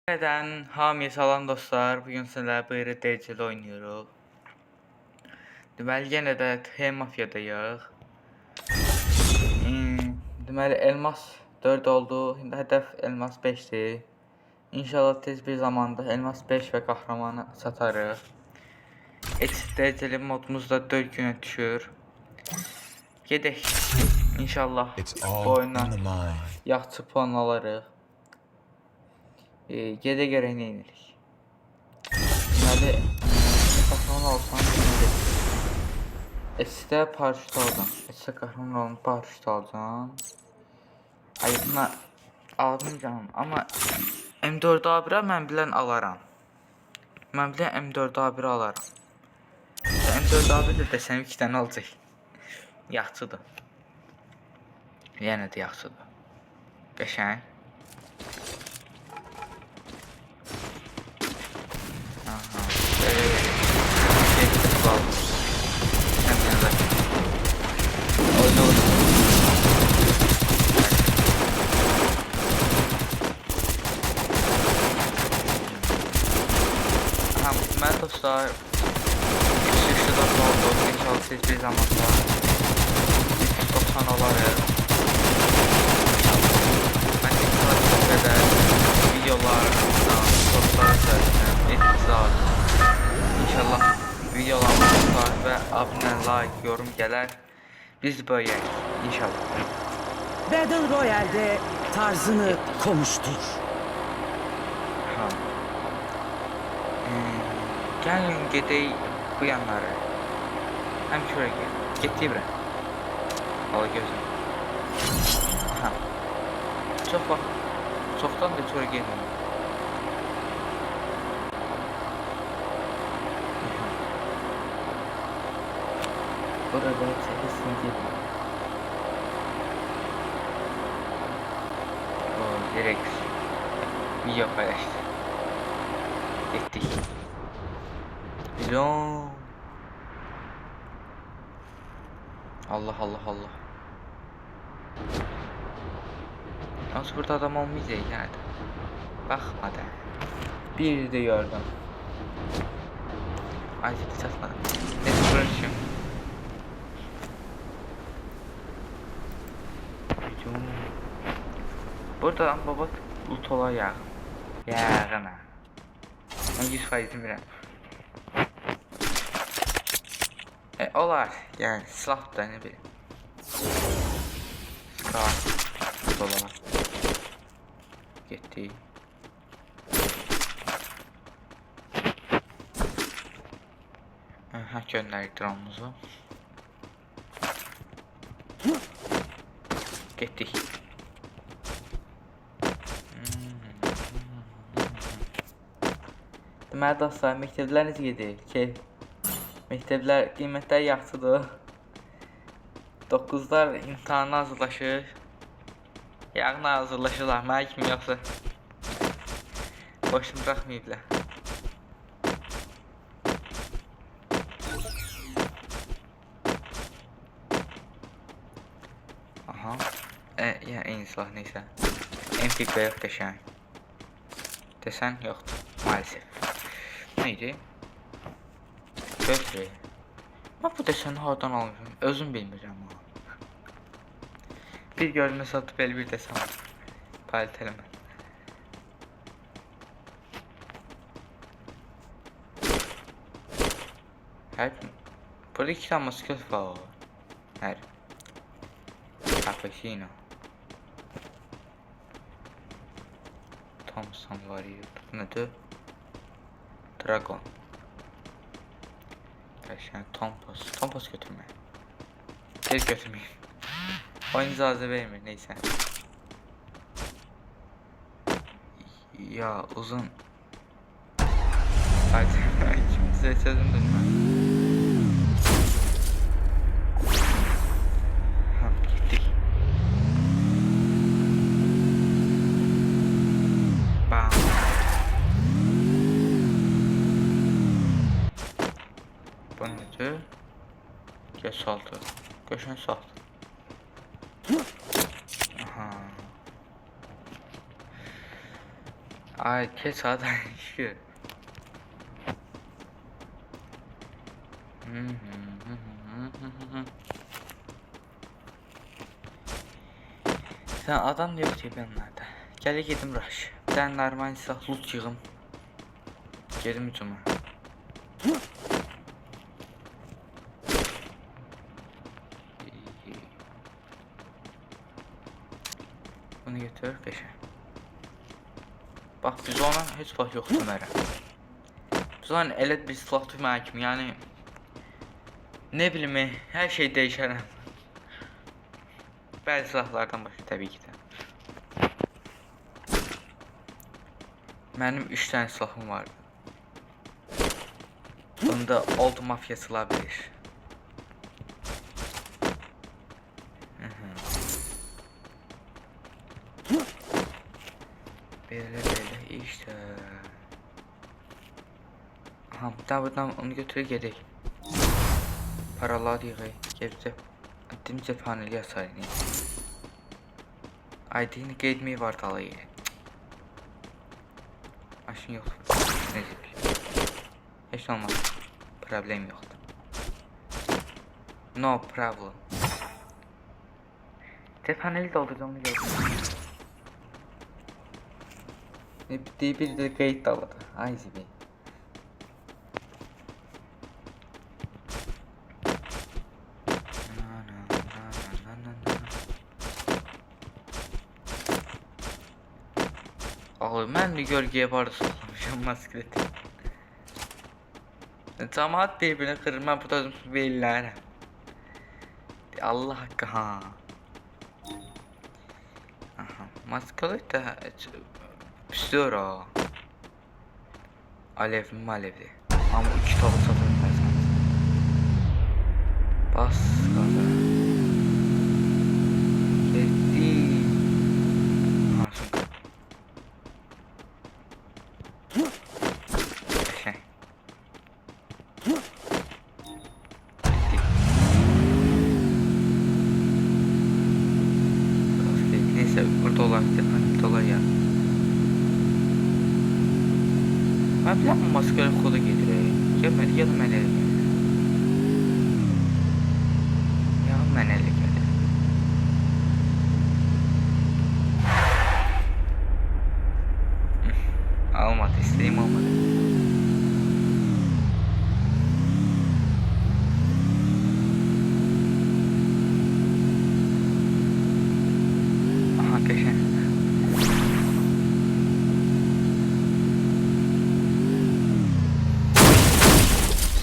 Neden Hamiye salam dostlar, bugün sizlerle böyle dereceli oynuyoruz. Deməli yenə də T mafiyadayıq. Deməli elmas 4 oldu, indi hədəf elmas 5'dir. İnşallah tez bir zamanda elmas 5 və qəhrəmanı satarıq. Dereceli modumuz da 4 günə düşür. Gedək. İnşallah bu oyundan yaxşı puan alırıq. Gedə görək nə edirik. Deməli qəhrəman olsan deməli S'də paraşüt alacağım. S'də qəhrəman olan paraşüt alacağım. Hayır, buna almayacağım amma M4A1 mən bilən alaram. Mən bilən M4A1 alaram. M4A1 də desəm 2 dənə alacaq. Yaxşıdır. Yenə də yaxşıdır. Qəşəng. Aha. Mən dostlar üstü da oldu. İnşallah siz bir zamanda 90 olarıq. Mən inşallah çok qədər videolar dostlara söyləyəcəm. İntizar. İnşallah videolarımız var və abunə, like, yorum gələr. Biz böyüyək inşallah. Battle Royale'de tarzını konuştur. Gəlin gedək bu yanlara. Həm şuraya gel. Getdik bura. Ala gözüm. Aha. Çox vaxt. Çoxdan da şuraya gelməm. Burada çəkilsin gedin. Direkt video paylaştı. Getdik. Bilon. Allah Allah Allah. Yalnız burada adam olmayacak yani. Bakmadı. Bir de gördüm. Ay satmadım. Neyse bırakayım. Burada baba loot ola ya. Yağına. Ben 100% bilirəm. Olar. Yani silah da ne bileyim. Scar. Dolar. Gitti. Aha, gönderdik drone'umuzu. Gittik. Deməli dostlar, məktəblər necə gedir? Məktəblər qiymətləri yaxşıdır. 9'lar imtahana hazırlaşır. Yarın hazırlaşırlar. Mənə kimi yoxsa boşunu bırakmayıblar. Aha. Ya eyni silah neysə. MP5 yox qəşəng. Desən yoxdur maalesef. Neydi? Götürək. Mən bu desəni hardan almışım? Özüm bilmirəm. Bir görünmə satıp el bir desen var. Palet element. Her burada 2 tane musket var. Her. Cappuccino. Thompson var ya. Nedir? Dragon. Arkadaşlar Tompos götürme. Tez götürmeyin. Oyun icazə vermir, neyse. Ya uzun. Hadi şimdi size sözüm dönme. Gittik. Bam. Bu nedir? Geç saltı. Köşen saltı. Aha. Ay keç adam şükür. Sen adam da yok ki benlerde. Gələ gedim rush. Bir tane normal silah loot yığım. Gelim hücuma. Bunu götür peşe. Bak biz ona heç vaxt yoxdur mərə. Biz ona elə bir silah tutmayan kimi, yani ne bileyim, her şey değişər. Bəzi silahlardan başqa təbii ki də. Mənim 3 tane silahım vardı. Bunda old mafyasılar bilir. Böyle işte. Aha, buradan onu götürür gedək. Paralar yığay, gedəcək. Dim cephaneli yasayını. ID'ni qeydməyi var dalayı. Maşın yoxdur. Necə bir. Heç olmaz. Problem yoxdur. No problem. Cephaneli doldurduğumu gördüm. Bir de qeyd daladı. Ay zibi. Oğlum ben de gölgeye barda soklamışım maskeleti. Camaat birbirine kırır, ben bu da belirlerim. Allah hakkı ha. Aha, maskelet de pisliyor o. Alevli malevli. Ama 2 tavuk satın versen. Bas gaza. Gitti. Dolar ya. Ben bir dakika maskara kodu getireyim. Gelmedi ya da ben elim. Ya ben elim geldi. Almadı, isteğim olmadı. Aha köşe.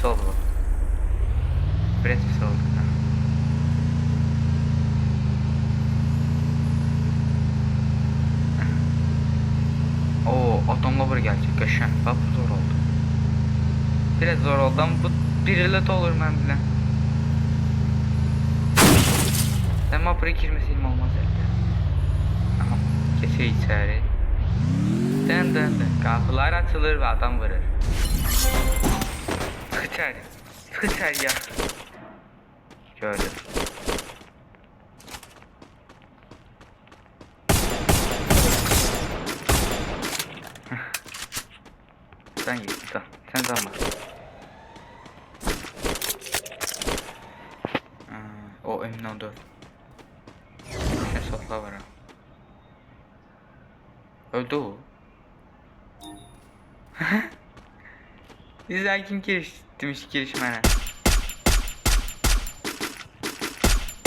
Sol bu. Biraz pis oldu. Oo, atomla buraya gelecek köşen. Bak bu zor oldu. Biraz zor oldu ama bu bir relat olur ben bile. Ama buraya girmeseydim olmaz elde. Aha, geçiyor içeri. Dın dın dın. Kapılar açılır ve adam vurur. Çık içeri. Çık içeri ya. Gördüm. Sen git. Sen zaman. O emin oldu. Ne sofla var ha. Öldü o. Bizler kim demiş girişmene.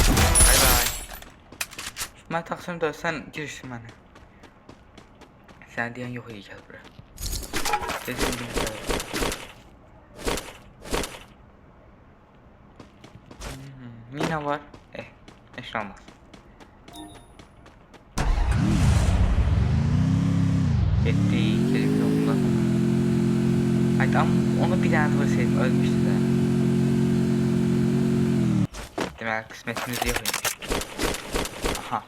Bay bay. Ben taksım da sen girişmene. Sen diyen yok, iyi gel buraya. Dedim Mina var. Eşya olmaz. Gitti. Gelip yolunda. Haydi ama onu bir tane vursaydım ölmüştü de. Demek kısmetimiz yok. Aha.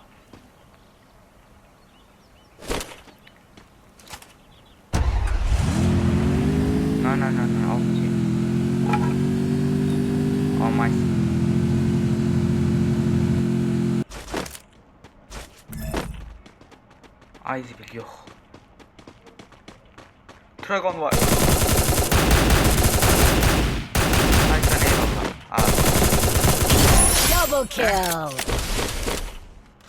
No, olmayacak. Olmaz. Ay zibil yok. Dragon var. Ay sen eyvallah. Abi. Double kill.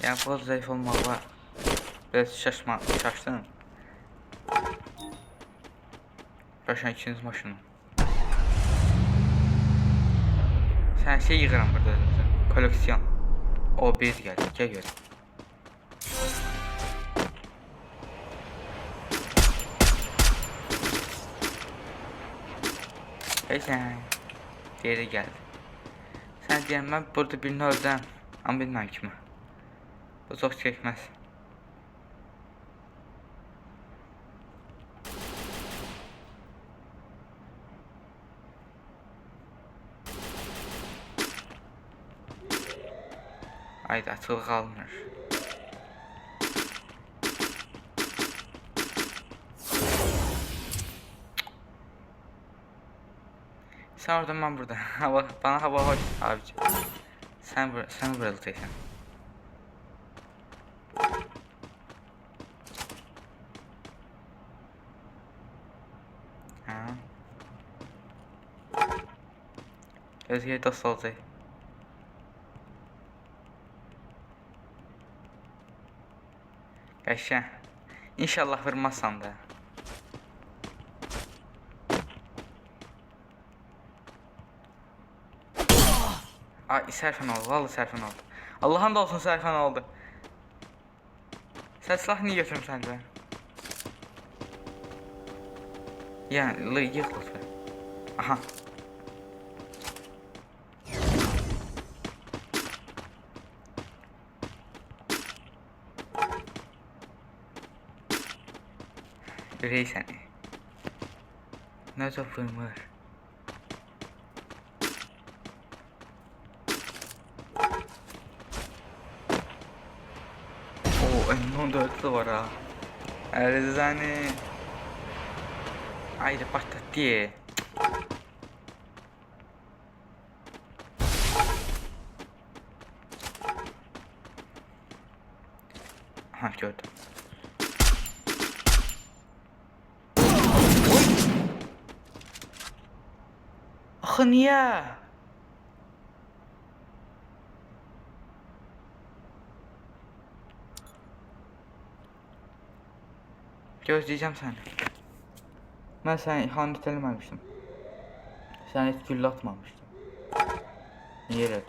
Yani bu zayıf olmağa biraz şaştım. Başına ikinci maşını. Sen şey yığıram burada özümüzün. Koleksiyon. O bir geldi. Gel gör. Hey sen. Geri geldi. Sen diyen ben burada birini öldüm. Ama bilmem kimi. Bu çok çekmez. Haydi açılıq almır. Sen oradan ben burada. Bana hava hoş abicim. Sen buradaysın. Ha. Özgür dost olacak. Qəşəng. İnşallah vurmazsan da. Ay sərfən oldu, vallahi sərfən oldu. Allah'ın da olsun sərfən oldu. Sən silah niyə götürmüsən də? Yəni, yıx lütfen. Aha. Ürey səni. Nə çox vurmur. M14'lü var ha. Erzani. Haydi patlat diye. Ha gördüm. Axı niye? Gözleyeceğim seni. Ben seni ihanet eləməmişdim. Səni heç güllə atmamışdım. Niyə elə?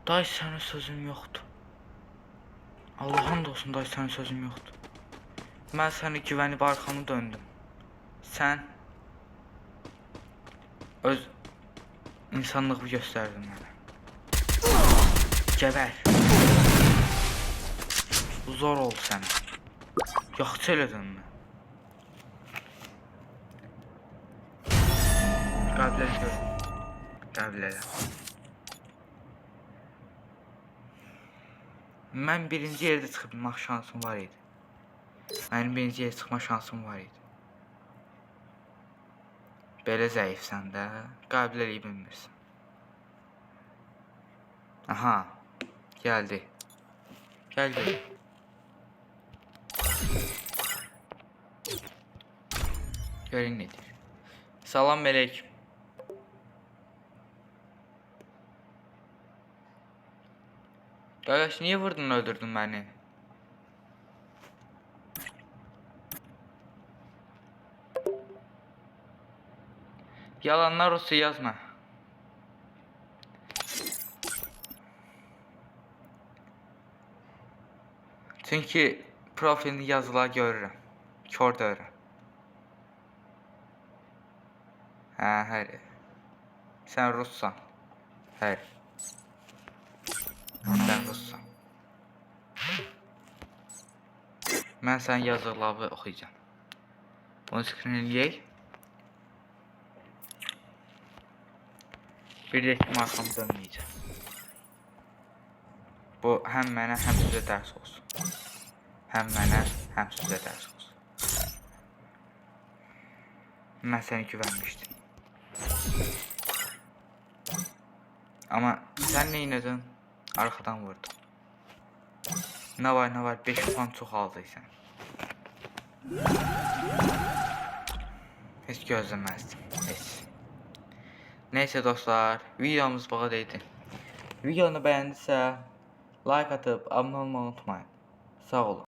Day sənə sözüm yoxdur. Allah'ın da olsun day sənə sözüm yoxdur. Mən səni güvənib arxamı döndüm. Sən öz insanlığı göstərdin mənə. Gəbər. Bu zor oldu sənə. Yaxşı elədin mi? Qəbul gör. Qəbul elə. Mən birinci yerdə çıxmaq şansım var idi. Mənim birinci yerdə çıxma şansım var idi. Belə zəifsən də, qəbul eləyə bilmirsən. Aha, gəldi. Gəldi. Görün nedir? Salam melek. Qardaş, niyə vurdun, öldürdün məni? Yalanlar olsa yazma. Çünkü profilini yazılar görürüm. Kör deyirəm. Hə, hər. Sən russan. Hər. Sən russan. Mən sən yazıqları oxuyacağım. Bunu screenləyək. Bir də ki, arxamı dönməyəcəm. Bu həm mənə, həm sizə dərs olsun. Həm mənə, həm sizə dərs olsun. Mən səni güvənmişdim. Ama sen neynedin? Arkadan vurdum. Ne var 5 puan çok aldıysan. Hiç gözlemezdim. Hiç. Neyse dostlar, videomuz bu kadardı. Videonu beğendiyse like atıp abone olmayı unutmayın. Sağ olun.